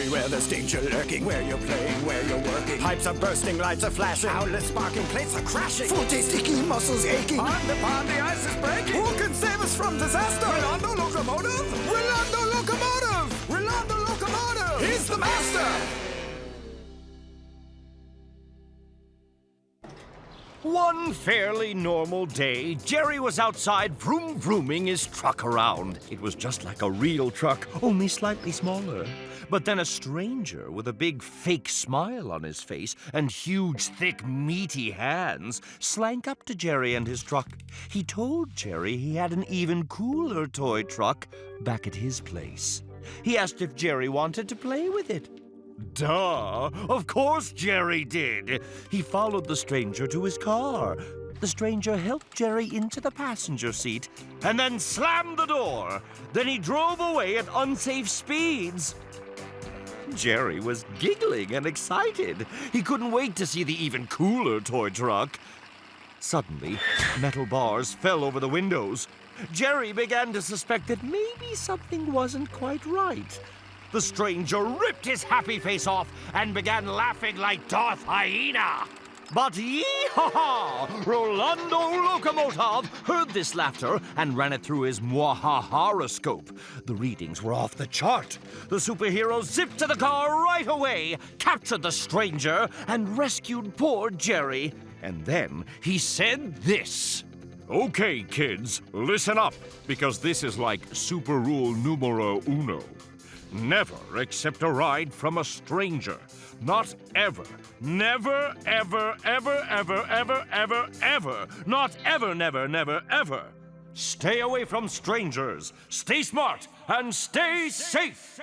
everywhere there's danger lurking. Where you're playing, where you're working. Pipes are bursting, lights are flashing. Outlets sparking, plates are crashing. Food tastes icky, muscles aching. On the pond, the ice is breaking. Who can save us from disaster? Rolando Locomotov? Rolando Locomotov! Rolando Locomotov! He's the master! One fairly normal day, Jerry was outside vroom-vrooming his truck around. It was just like a real truck, only slightly smaller. But then a stranger with a big fake smile on his face and huge, thick, meaty hands slank up to Jerry and his truck. He told Jerry he had an even cooler toy truck back at his place. He asked if Jerry wanted to play with it. Duh! Of course Jerry did! He followed the stranger to his car. The stranger helped Jerry into the passenger seat and then slammed the door. Then he drove away at unsafe speeds. Jerry was giggling and excited. He couldn't wait to see the even cooler toy truck. Suddenly, metal bars fell over the windows. Jerry began to suspect that maybe something wasn't quite right. The stranger ripped his happy face off and began laughing like Darth Hyena. But yee-haw-ha! Rolando Locomotov heard this laughter and ran it through his horoscope. The readings were off the chart. The superhero zipped to the car right away, captured the stranger, and rescued poor Jerry. And then he said this. Okay, kids, listen up, because this is like super rule numero uno. Never accept a ride from a stranger. Not ever. Never, ever, ever, ever, ever, ever, ever. Not ever, never, never, ever. Stay away from strangers. Stay smart and stay safe.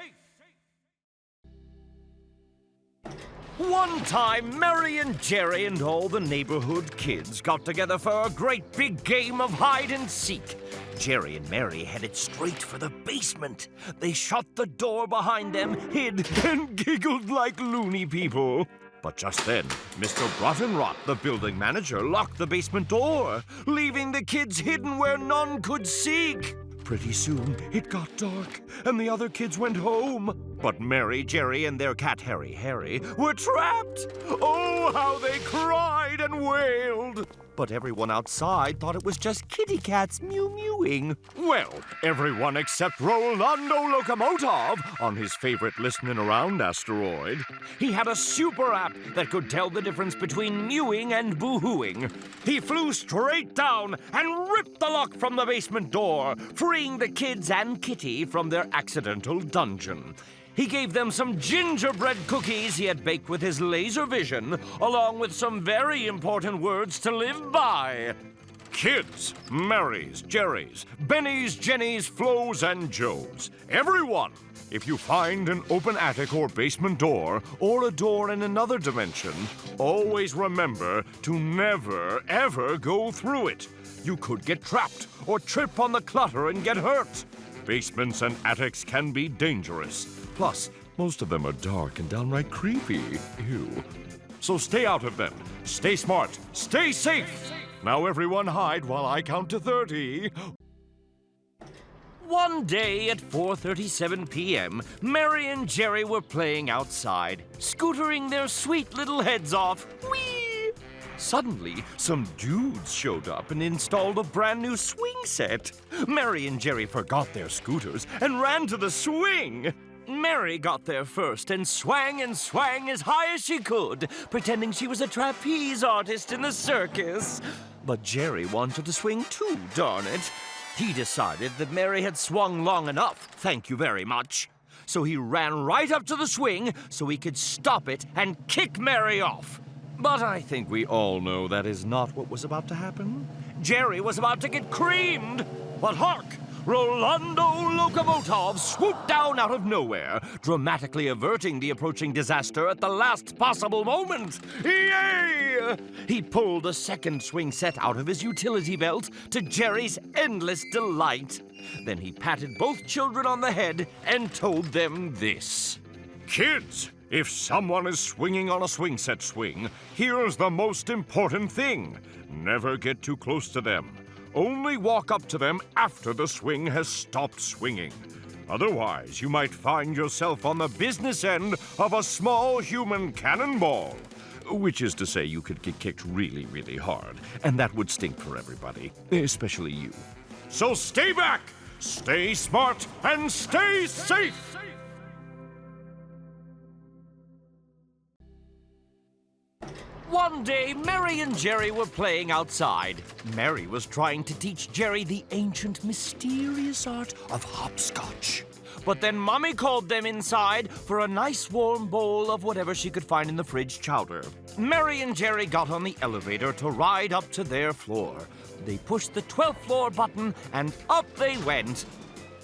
One time, Mary and Jerry and all the neighborhood kids got together for a great big game of hide and seek. Jerry and Mary headed straight for the basement. They shut the door behind them, hid, and giggled like loony people. But just then, Mr. Rottenrot, the building manager, locked the basement door, leaving the kids hidden where none could seek. Pretty soon, it got dark, and the other kids went home. But Mary, Jerry, and their cat Harry were trapped. Oh, how they cried and wailed. But everyone outside thought it was just kitty cats mew-mewing. Well, everyone except Rolando Locomotov on his favorite listening around asteroid. He had a super app that could tell the difference between mewing and boo-hooing. He flew straight down and ripped the lock from the basement door, freeing the kids and Kitty from their accidental dungeon. He gave them some gingerbread cookies he had baked with his laser vision, along with some very important words to live by. Kids, Marys, Jerrys, Bennies, Jennies, Flo's, and Joes. Everyone, if you find an open attic or basement door, or a door in another dimension, always remember to never, ever go through it. You could get trapped or trip on the clutter and get hurt. Basements and attics can be dangerous. Plus, most of them are dark and downright creepy. Ew. So stay out of them. Stay smart. Stay safe. Now everyone hide while I count to 30. One day at 4:37 p.m., Mary and Jerry were playing outside, scootering their sweet little heads off. Whee! Suddenly, some dudes showed up and installed a brand new swing set. Mary and Jerry forgot their scooters and ran to the swing. Mary got there first and swang as high as she could, pretending she was a trapeze artist in a circus. But Jerry wanted to swing too, darn it. He decided that Mary had swung long enough, thank you very much. So he ran right up to the swing so he could stop it and kick Mary off. But I think we all know that is not what was about to happen. Jerry was about to get creamed. But hark! Rolando Locomotov swooped down out of nowhere, dramatically averting the approaching disaster at the last possible moment. Yay! He pulled a second swing set out of his utility belt to Jerry's endless delight. Then he patted both children on the head and told them this. Kids, if someone is swinging on a swing set swing, here's the most important thing. Never get too close to them. Only walk up to them after the swing has stopped swinging. Otherwise, you might find yourself on the business end of a small human cannonball. Which is to say, you could get kicked really, really hard, and that would stink for everybody, especially you. So stay back, stay smart, and stay safe! One day, Mary and Jerry were playing outside. Mary was trying to teach Jerry the ancient, mysterious art of hopscotch. But then Mommy called them inside for a nice warm bowl of whatever she could find in the fridge chowder. Mary and Jerry got on the elevator to ride up to their floor. They pushed the 12th floor button and up they went.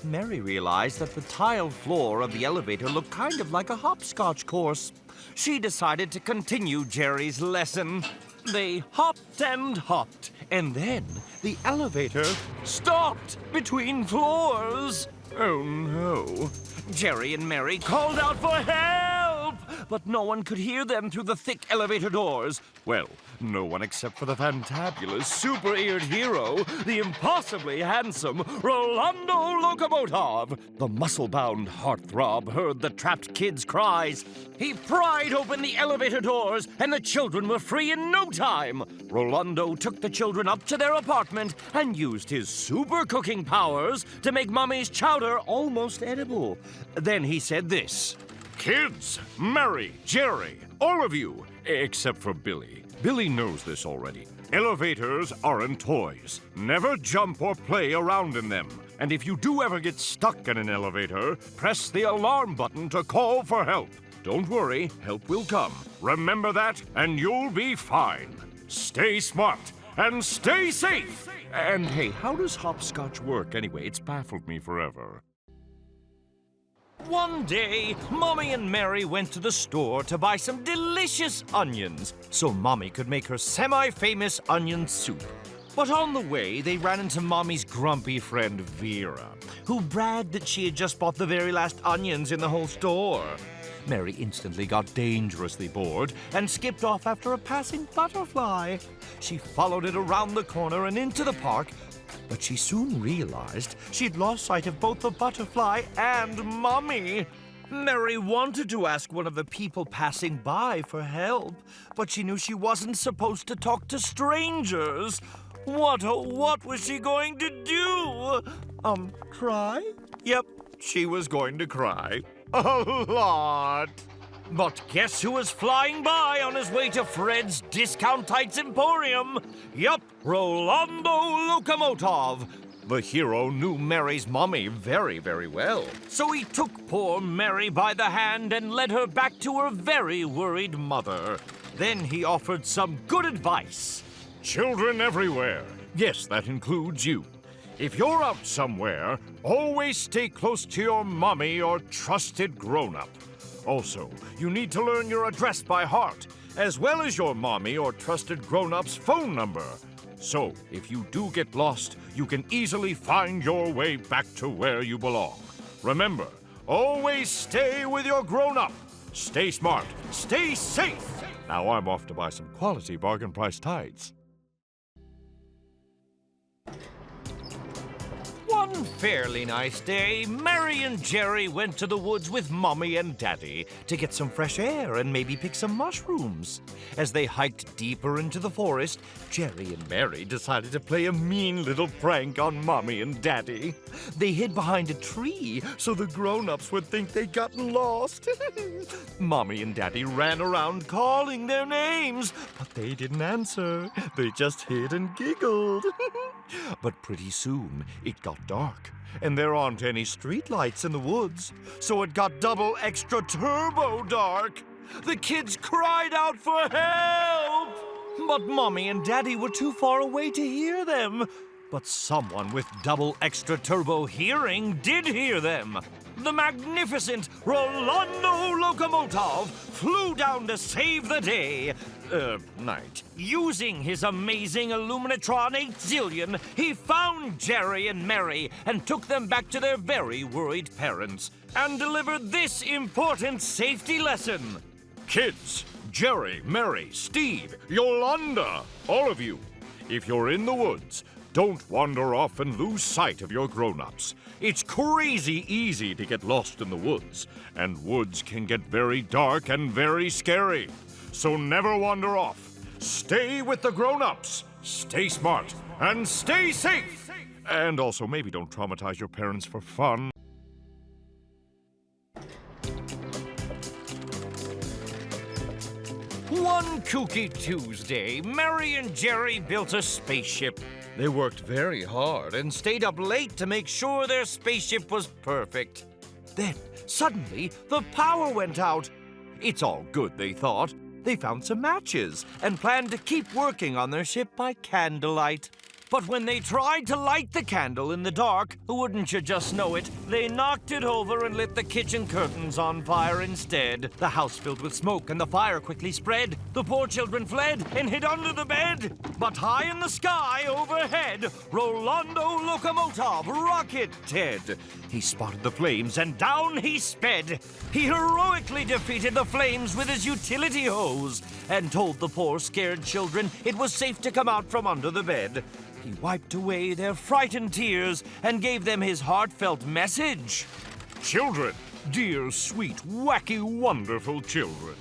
Mary realized that the tiled floor of the elevator looked kind of like a hopscotch course. She decided to continue Jerry's lesson. They hopped and hopped, and then the elevator stopped between floors. Oh no. Jerry and Mary called out for help, but no one could hear them through the thick elevator doors. Well, no one except for the fantabulous, super-eared hero, the impossibly handsome Rolando Locomotov. The muscle-bound heartthrob heard the trapped kids' cries. He pried open the elevator doors, and the children were free in no time. Rolando took the children up to their apartment and used his super cooking powers to make Mommy's chowder almost edible. Then he said this. Kids, Mary, Jerry, all of you, except for Billy. Billy knows this already. Elevators aren't toys. Never jump or play around in them. And if you do ever get stuck in an elevator, press the alarm button to call for help. Don't worry, help will come. Remember that, and you'll be fine. Stay smart and stay safe. And hey, how does hopscotch work anyway? It's baffled me forever. One day, Mommy and Mary went to the store to buy some delicious onions so Mommy could make her semi-famous onion soup. But on the way, they ran into Mommy's grumpy friend Vera, who bragged that she had just bought the very last onions in the whole store. Mary instantly got dangerously bored and skipped off after a passing butterfly. She followed it around the corner and into the park, but she soon realized she'd lost sight of both the butterfly and Mommy. Mary wanted to ask one of the people passing by for help, but she knew she wasn't supposed to talk to strangers. What was she going to do? Cry? Yep, she was going to cry. A lot. But guess who was flying by on his way to Fred's Discount Tights Emporium? Yup, Rolando Locomotov. The hero knew Mary's mommy very, very well. So he took poor Mary by the hand and led her back to her very worried mother. Then he offered some good advice. Children everywhere. Yes, that includes you. If you're out somewhere, always stay close to your mommy or trusted grown-up. Also, you need to learn your address by heart, as well as your mommy or trusted grown-up's phone number. So, if you do get lost, you can easily find your way back to where you belong. Remember, always stay with your grown-up. Stay smart, stay safe. Now I'm off to buy some quality bargain price tights. One fairly nice day, Mary and Jerry went to the woods with Mommy and Daddy to get some fresh air and maybe pick some mushrooms. As they hiked deeper into the forest, Jerry and Mary decided to play a mean little prank on Mommy and Daddy. They hid behind a tree so the grown-ups would think they'd gotten lost. Mommy and Daddy ran around calling their names, but they didn't answer. They just hid and giggled. But pretty soon, it got dark, and there aren't any streetlights in the woods, so it got double extra turbo dark. The kids cried out for help, but Mommy and Daddy were too far away to hear them. But someone with double extra turbo hearing did hear them. The magnificent Rolando Locomotov flew down to save the day. Night. Using his amazing Illuminatron 8 zillion, he found Jerry and Mary and took them back to their very worried parents and delivered this important safety lesson. Kids, Jerry, Mary, Steve, Yolanda, all of you, if you're in the woods, don't wander off and lose sight of your grown-ups. It's crazy easy to get lost in the woods, and woods can get very dark and very scary. So never wander off. Stay with the grown-ups, stay smart, and stay safe. And also, maybe don't traumatize your parents for fun. One kooky Tuesday, Mary and Jerry built a spaceship. They worked very hard and stayed up late to make sure their spaceship was perfect. Then, suddenly, the power went out. It's all good, they thought. They found some matches and planned to keep working on their ship by candlelight. But when they tried to light the candle in the dark, wouldn't you just know it, they knocked it over and lit the kitchen curtains on fire instead. The house filled with smoke and the fire quickly spread. The poor children fled and hid under the bed. But high in the sky overhead, Rolando Locomotov rocketed. He spotted the flames and down he sped. He heroically defeated the flames with his utility hose and told the poor scared children it was safe to come out from under the bed. He wiped away their frightened tears and gave them his heartfelt message. Children, dear, sweet, wacky, wonderful children,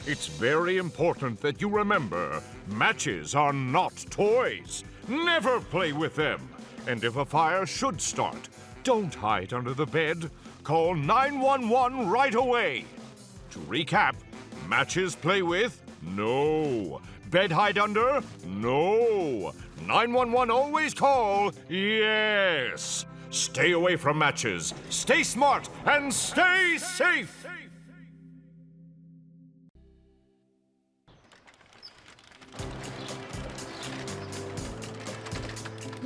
it's very important that you remember matches are not toys. Never play with them. And if a fire should start, don't hide under the bed. Call 911 right away. To recap, matches play with? No. Bed hide under? No. 911 always call? Yes. Stay away from matches. Stay smart and stay safe.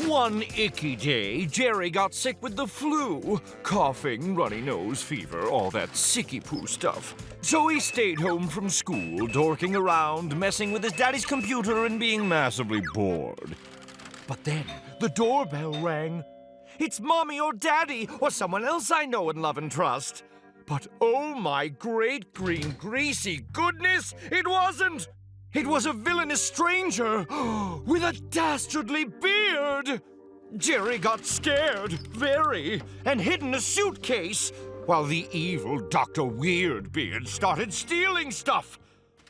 One icky day, Jerry got sick with the flu. Coughing, runny nose, fever, all that sicky-poo stuff. So he stayed home from school, dorking around, messing with his daddy's computer and being massively bored. But then the doorbell rang. It's Mommy or Daddy or someone else I know and love and trust. But oh my great green greasy goodness, it wasn't! It was a villainous stranger with a dastardly beard. Jerry got scared, very, and hid in a suitcase, while the evil Dr. Weirdbeard started stealing stuff.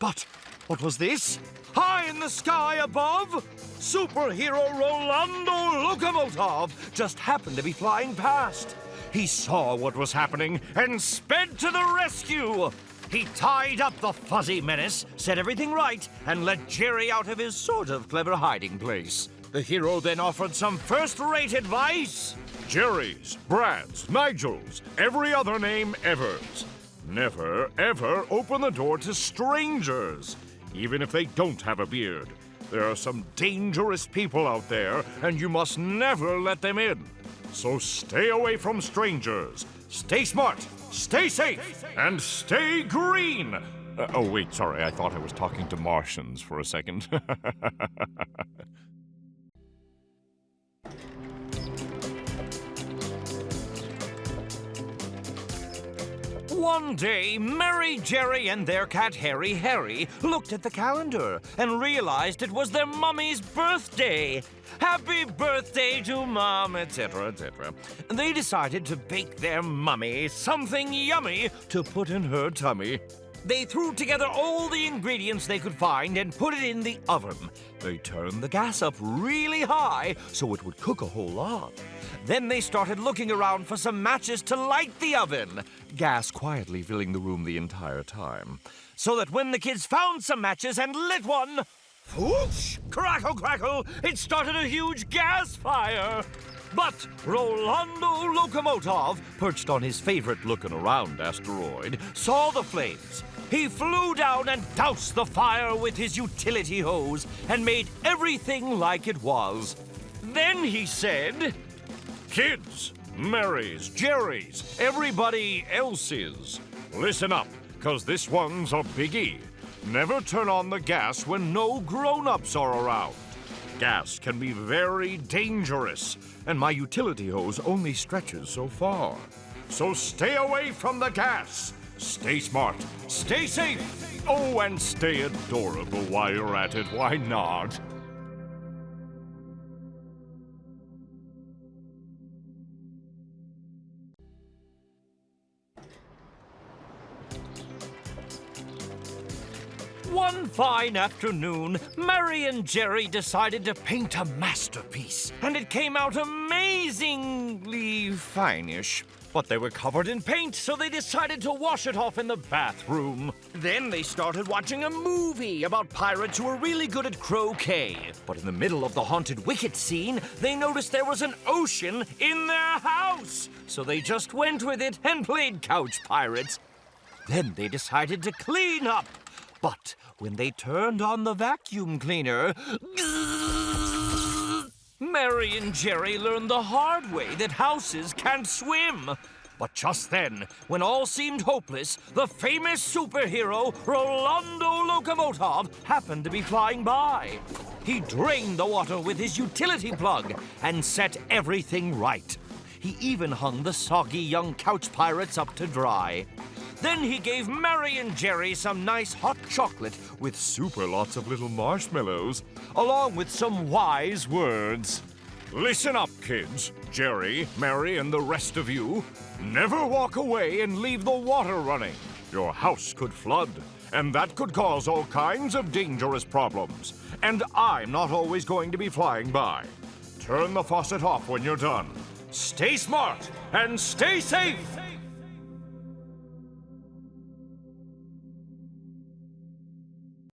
But what was this? High in the sky above, superhero Rolando Locomotov just happened to be flying past. He saw what was happening and sped to the rescue. He tied up the fuzzy menace, set everything right, and let Jerry out of his sort of clever hiding place. The hero then offered some first-rate advice. Jerry's, Brad's, Nigel's, every other name ever's. Never, ever open the door to strangers, even if they don't have a beard. There are some dangerous people out there, and you must never let them in. So stay away from strangers. Stay smart, stay safe, and stay green. Oh, wait, sorry. I thought I was talking to Martians for a second. One day, Mary, Jerry, and their cat Harry looked at the calendar and realized it was their mummy's birthday. Happy birthday to Mom, etc., etc. They decided to bake their mummy something yummy to put in her tummy. They threw together all the ingredients they could find and put it in the oven. They turned the gas up really high so it would cook a whole lot. Then they started looking around for some matches to light the oven, gas quietly filling the room the entire time. So that when the kids found some matches and lit one, whoosh, crackle, crackle, it started a huge gas fire. But Rolando Locomotov, perched on his favorite looking-around asteroid, saw the flames. He flew down and doused the fire with his utility hose and made everything like it was. Then he said, Kids, Marys, Jerrys, everybody else's, listen up, 'cause this one's a biggie. Never turn on the gas when no grown-ups are around. Gas can be very dangerous, and my utility hose only stretches so far. So stay away from the gas. Stay smart, stay safe, oh, and stay adorable while you're at it. Why not? One fine afternoon, Mary and Jerry decided to paint a masterpiece, and it came out amazingly fine-ish. But they were covered in paint, so they decided to wash it off in the bathroom. Then they started watching a movie about pirates who were really good at croquet. But in the middle of the haunted wicket scene, they noticed there was an ocean in their house. So they just went with it and played couch pirates. Then they decided to clean up. But when they turned on the vacuum cleaner, Mary and Jerry learned the hard way that houses can't swim. But just then, when all seemed hopeless, the famous superhero Rolando Locomotov happened to be flying by. He drained the water with his utility plug and set everything right. He even hung the soggy young couch pirates up to dry. Then he gave Mary and Jerry some nice hot chocolate with super lots of little marshmallows, along with some wise words. Listen up, kids. Jerry, Mary, and the rest of you. Never walk away and leave the water running. Your house could flood, and that could cause all kinds of dangerous problems. And I'm not always going to be flying by. Turn the faucet off when you're done. Stay smart and stay safe.